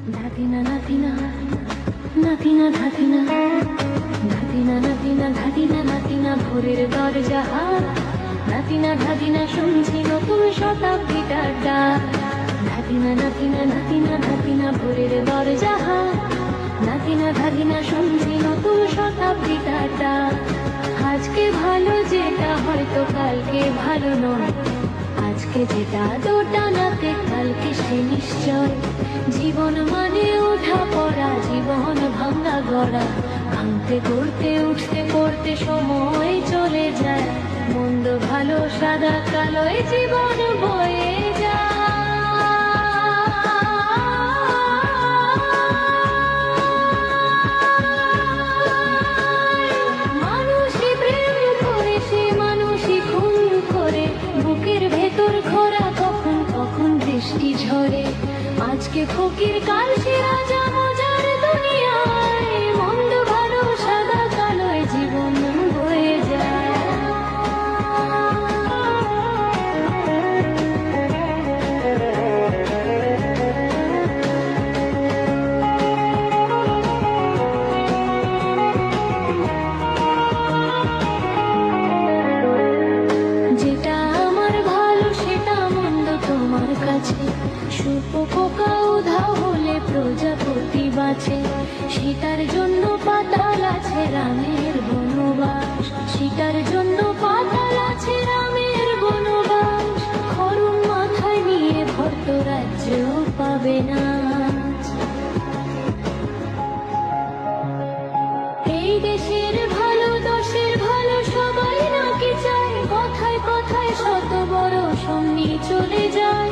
ধাতিনা নাতিনা নাতিনা ধাতিনা ধাতিনা নাতিনা ধাতিনা নাতিনা ভোরের দরজা হাত নাতিনা ধাতিনা শুনছি নতুন শতাব্দীটার ডাক ধাতিনা নাতিনা নাতিনা ধাতিনা ভোরের দরজা হাত নাতিনা ধাতিনা শুনছি নতুন শতাব্দীটার ডাক আজকে ভালো যেটা হয়তো কালকে ভালো নয় আজকে যেটা দোটানাতে কালকে সে নিশ্চয় জীবন মানে ওঠা পড়া জীবন ভাঙা গড়া ভাঙতে করতে উঠতে পড়তে সময় চলে যায় মন্দ ভালো সাদা কালো এই জীবন বয়ে যায় মানুষই প্রেম করে সে মানুষই খুন করে বুকের ভেতর খরা কখন কখন বৃষ্টি ঝরে আজকে ফকির কাল সে রাজা মজার দুনিয়ায় মন্দ ভালো সাদা কালো জীবন বয়ে যায় যেটা আমার ভালো সেটা মন্দ তোমার কাছে শুঁয়োপোকা উধাও হলে প্রজাপতি বাঁচে সেটার জন্য পাতাল আছে রামের বনবাস সেটার জন্য পাতাল আছে রামের বনবাস খরম মাথায় নিয়ে ভর্ত রাজ্য পাবে না এই দেশের ভালো দশের ভালো সবাই নাকি চায় কথায় কথায় শত বড় সঙ্গী চলে যায়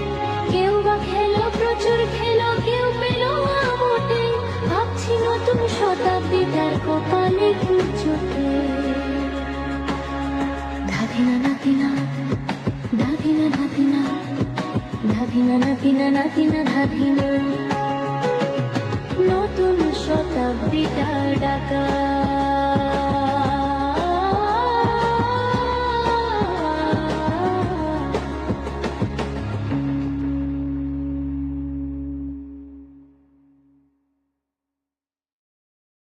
কেউ বা খেলো প্রচুর খেলো কেউ পেল না মোটে ভাবছি নতুন শতাব্দীটার কপালে কি চোটে ধাতিনা নাতিনা ধাতিনা ধাতিনা ধাতিনা নাতিনা নাতিনা ধাতিনা নতুন শতাব্দীটার ডাকা